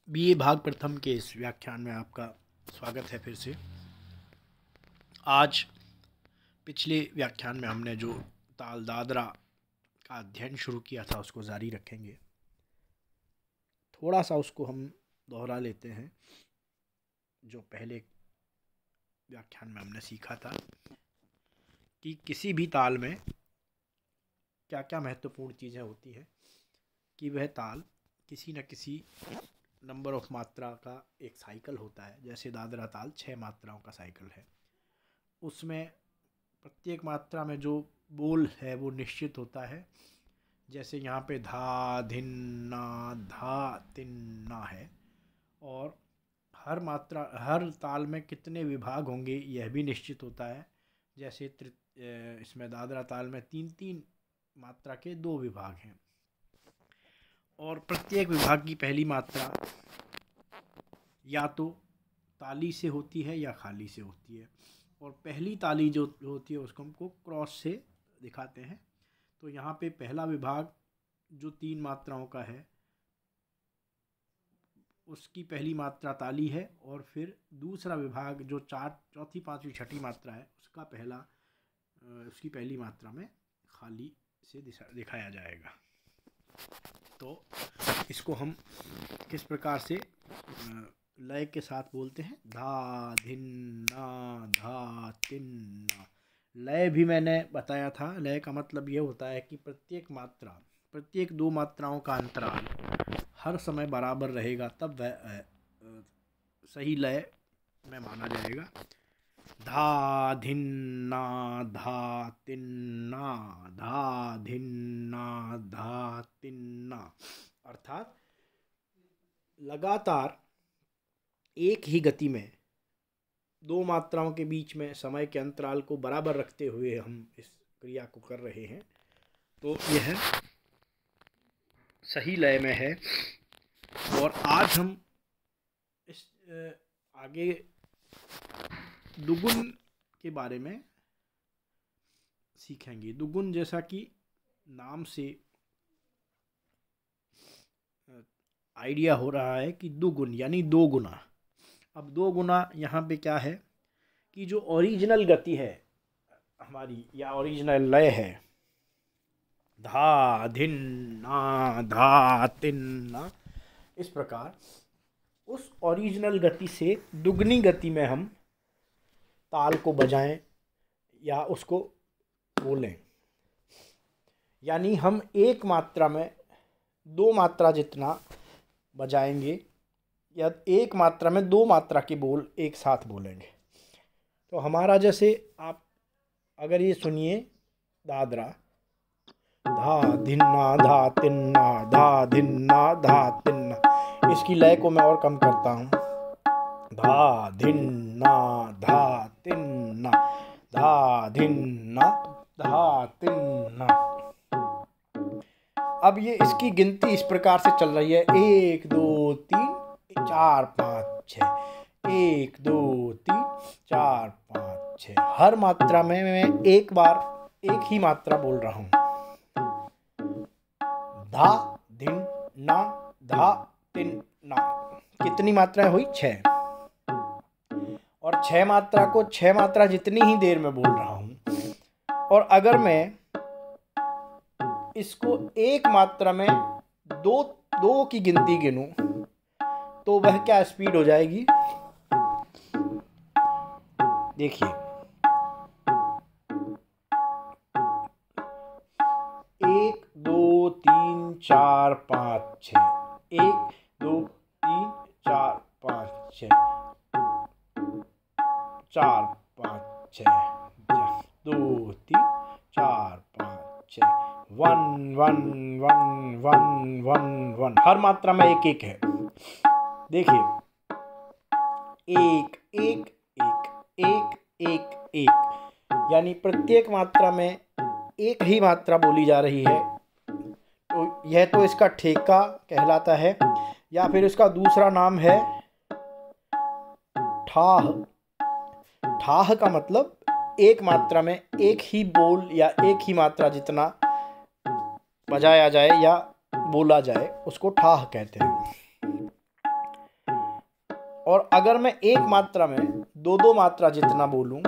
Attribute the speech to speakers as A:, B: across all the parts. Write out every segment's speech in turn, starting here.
A: BA भाग प्रथम के इस व्याख्यान में आपका स्वागत है। फिर से आज पिछले व्याख्यान में हमने जो ताल दादरा का अध्ययन शुरू किया था उसको जारी रखेंगे। थोड़ा सा उसको हम दोहरा लेते हैं जो पहले व्याख्यान में हमने सीखा था कि किसी भी ताल में क्या क्या महत्वपूर्ण चीज़ें होती हैं कि वह ताल किसी न किसी नंबर ऑफ मात्रा का एक साइकिल होता है। जैसे दादरा ताल 6 मात्राओं का साइकिल है, उसमें प्रत्येक मात्रा में जो बोल है वो निश्चित होता है। जैसे यहाँ पे धा धिन ना धा तिन ना है, और हर ताल में कितने विभाग होंगे यह भी निश्चित होता है। जैसे इसमें दादरा ताल में 3-3 मात्रा के 2 विभाग हैं, और प्रत्येक विभाग की पहली मात्रा या तो ताली से होती है या खाली से होती है, और पहली ताली जो होती है उसको हमको क्रॉस से दिखाते हैं। तो यहाँ पे पहला विभाग जो 3 मात्राओं का है उसकी पहली मात्रा ताली है, और फिर दूसरा विभाग जो चौथी पांचवी छठी मात्रा है उसकी पहली मात्रा में खाली से दिखाया जाएगा। तो इसको हम किस प्रकार से लय के साथ बोलते हैं, धा धिन ना धा तिन ना। लय भी मैंने बताया था। लय का मतलब ये होता है कि प्रत्येक 2 मात्राओं का अंतराल हर समय बराबर रहेगा, तब वह सही लय में माना जाएगा। धा धिन ना धा तिन ना, धा धिन ना धा तिन ना, अर्थात लगातार एक ही गति में 2 मात्राओं के बीच में समय के अंतराल को बराबर रखते हुए हम इस क्रिया को कर रहे हैं, तो यह सही लय में है। और आज हम इस आगे दुगुन के बारे में सीखेंगे। दुगुन जैसा कि नाम से आइडिया हो रहा है कि दुगुन यानी 2 गुना। अब 2 गुना यहाँ पे क्या है कि जो ओरिजिनल गति है हमारी या ओरिजिनल लय है, धा धिन ना धा तिन ना, इस प्रकार उस ओरिजिनल गति से दुगनी गति में हम ताल को बजाएं या उसको बोलें। यानी हम एक मात्रा में 2 मात्रा जितना बजाएंगे या एक मात्रा में 2 मात्रा के बोल एक साथ बोलेंगे। तो हमारा जैसे आप अगर ये सुनिए, दादरा धा धिन ना धा तिन ना, धा धिन ना धा तिन ना, इसकी लय को मैं और कम करता हूँ, धा धिन ना धा तिन ना, धा धिन ना धा तिन ना। अब ये इसकी गिनती इस प्रकार से चल रही है, 1 2 3 4 5 6, 1 2 3 4 5 6। हर मात्रा में मैं एक बार एक ही मात्रा बोल रहा हूँ, धा धिन ना धा तिन ना। कितनी मात्राएं हुई? 6। और 6 मात्रा को 6 मात्रा जितनी ही देर में बोल रहा हूँ। और अगर मैं इसको एक मात्रा में दो की गिनती गिनूं तो वह क्या स्पीड हो जाएगी? देखिए, 1 2 3 4 5 6, 1 2 3 4 5 6, 4 5 6, 2 3 4 5 6, 1 1 1 1 1 1। हर मात्रा में एक एक है। देखिए, 1 1 1 1 1 1, यानी प्रत्येक मात्रा में एक ही मात्रा बोली जा रही है। तो यह तो इसका ठेका कहलाता है, या फिर इसका दूसरा नाम है ठाह। ठाह का मतलब एक मात्रा में एक ही बोल या एक ही मात्रा जितना बजाया जाए या बोला जाए उसको ठाह कहते हैं। और अगर मैं एक मात्रा में दो दो मात्रा जितना बोलूं,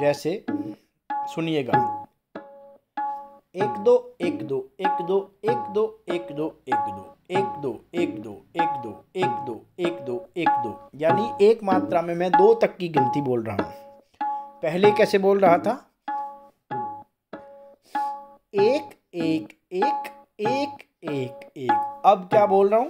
A: जैसे सुनिएगा, 1 2 1 2 1 2 1 2 1 2 1 2 1 2 1 2 1 2 1 2 1 2 1 2, यानी एक मात्रा में मैं 2 तक की गिनती बोल रहा हूं। पहले कैसे बोल रहा था? 1 1 1 1 1 1। अब क्या बोल रहा हूं?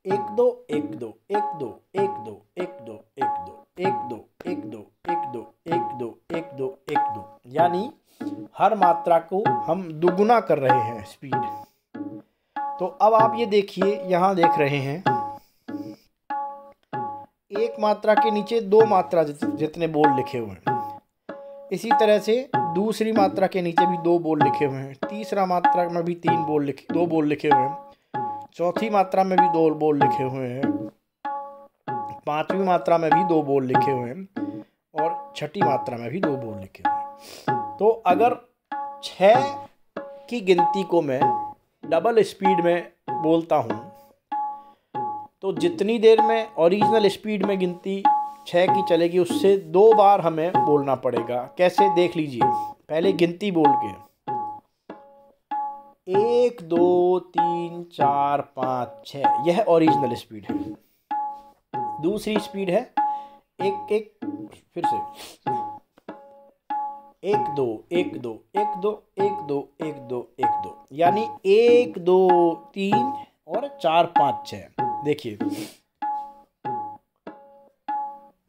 A: 1 2 1 2 1 2 1 2 1 2 1 2 1 2 1 2 1 2 1 2 1 2 1 2, यानी हर मात्रा को हम दुगुना कर रहे हैं स्पीड। तो अब आप ये देखिए, यहां देख रहे हैं एक मात्रा के नीचे 2 मात्रा जितने बोल लिखे हुए हैं। इसी तरह से दूसरी मात्रा के नीचे भी 2 बोल लिखे हुए हैं, तीसरा मात्रा में भी 2 बोल लिखे हुए हैं, चौथी मात्रा में भी 2 बोल लिखे हुए हैं, पांचवी मात्रा में भी 2 बोल लिखे हुए हैं, और छठी मात्रा में भी 2 बोल लिखे हुए हैं। तो अगर 6 की गिनती को मैं डबल स्पीड में बोलता हूँ, तो जितनी देर में ओरिजिनल स्पीड में गिनती 6 की चलेगी, उससे 2 बार हमें बोलना पड़ेगा। कैसे, देख लीजिए। पहले गिनती बोल के 1 2 3 4 5 6, यह ओरिजिनल स्पीड है। दूसरी स्पीड है 1 1, फिर से 1 2 1 2 1 2 1 2 1 2 1 2, यानी 1 2 3 और 4 5 6। देखिए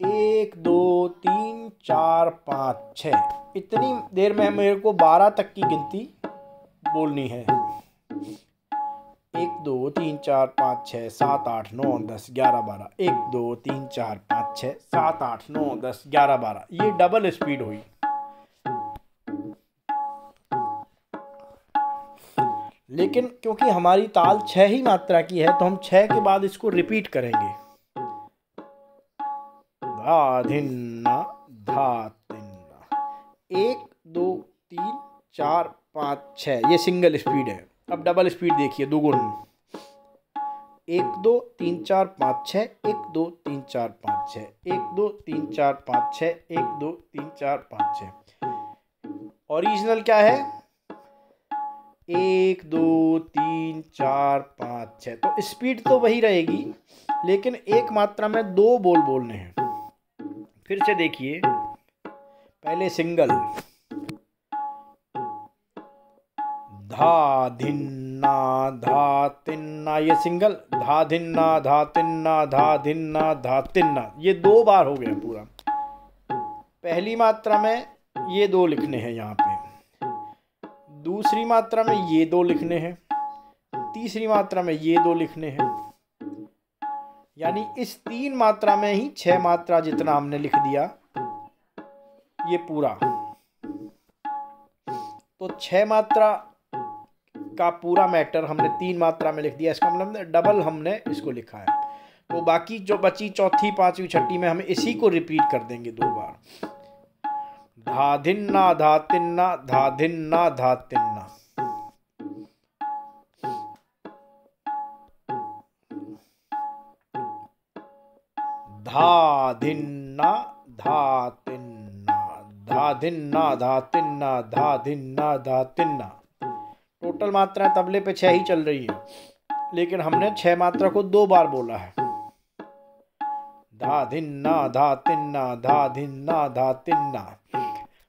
A: 1 2 3 4 5 6, इतनी देर में मेरे को 12 तक की गिनती बोलनी है। 1 2 3 4 5 6 7 8 9 10 11 12, 1 2 3 4 5 6 7 8 9 10 11 12, ये डबल स्पीड हुई। लेकिन क्योंकि हमारी ताल 6 ही मात्रा की है, तो हम 6 के बाद इसको रिपीट करेंगे। धा धिन्ना धा तिन्ना, 1 2 3 4 5 6, ये सिंगल स्पीड है। अब डबल स्पीड देखिए, दुगुन। 1 2 3 4 5 6, 1 2 3 4 5 6, 1 2 3 4 5 6, 1 2 3 4 5 6। ओरिजिनल क्या है? 1 2 3 4 5 6। तो स्पीड तो वही रहेगी, लेकिन एक मात्रा में 2 बोल बोलने हैं। फिर से देखिए, पहले सिंगल, धा धिन्ना धा तिन्ना, ये सिंगल, धा धिन्ना धा तिन्ना धा धिन्ना धा तिन्ना, ये 2 बार हो गया पूरा। पहली मात्रा में ये 2 लिखने हैं यहाँ पे, दूसरी मात्रा में ये 2 लिखने हैं, तीसरी मात्रा में ये 2 लिखने हैं, यानी इस 3 मात्रा में ही 6 मात्रा जितना हमने लिख दिया ये पूरा। तो 6 मात्रा का पूरा मैटर हमने 3 मात्रा में लिख दिया, इसका मतलब डबल हमने इसको लिखा है। तो बाकी जो बची चौथी पांचवी छठी में हम इसी को रिपीट कर देंगे 2 बार। धा धिन्ना धा तिन्ना धा धिन्ना धा तिन्ना। धा धिन्ना धा तिन्ना धा धिन्ना धा तिन्ना धा धिन्ना धा तिन्ना। टोटल मात्राएं तबले पे 6 ही चल रही है, लेकिन हमने 6 मात्रा को 2 बार बोला है। धा धिन्ना धा तिन्ना धा धिन्ना धा तिन्ना।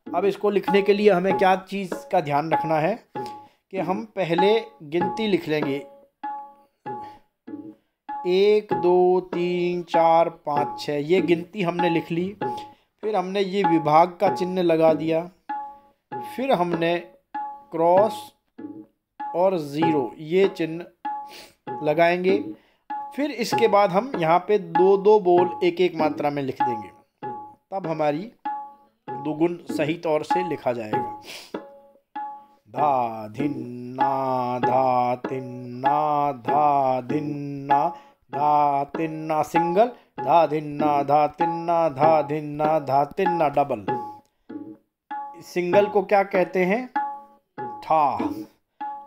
A: अब इसको लिखने के लिए हमें क्या चीज़ का ध्यान रखना है कि हम पहले गिनती लिख लेंगे, 1 2 3 4 5 6, ये गिनती हमने लिख ली। फिर हमने ये विभाग का चिन्ह लगा दिया, फिर हमने क्रॉस और 0 ये चिन्ह लगाएंगे। फिर इसके बाद हम यहाँ पे 2 बोल एक एक मात्रा में लिख देंगे, तब हमारी दुगुन सही तौर से लिखा जाएगा। धा धिन्ना धा तिन्ना धा धिन्ना धा तिन्ना सिंगल, धा धिन्ना धा तिन्ना धा धिन्ना धा तिन्ना डबल। सिंगल को क्या कहते हैं? ठा।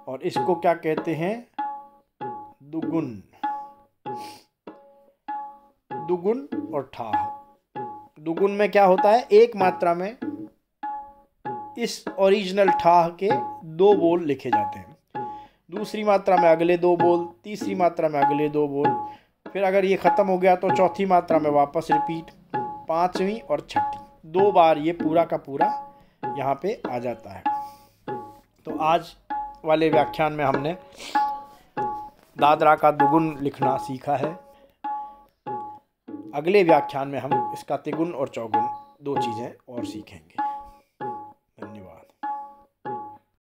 A: और इसको क्या कहते हैं? दुगुन। दुगुन और ठाह। दुगुन में क्या होता है, एक मात्रा में इस ओरिजिनल ठाह के 2 बोल लिखे जाते हैं, दूसरी मात्रा में अगले 2 बोल, तीसरी मात्रा में अगले 2 बोल, फिर अगर ये ख़त्म हो गया तो चौथी मात्रा में वापस रिपीट, पांचवी और छठी, 2 बार ये पूरा का पूरा यहाँ पे आ जाता है। तो आज वाले व्याख्यान में हमने दादरा का दुगुन लिखना सीखा है। अगले व्याख्यान में हम इसका तिगुन और चौगुन 2 चीज़ें और सीखेंगे।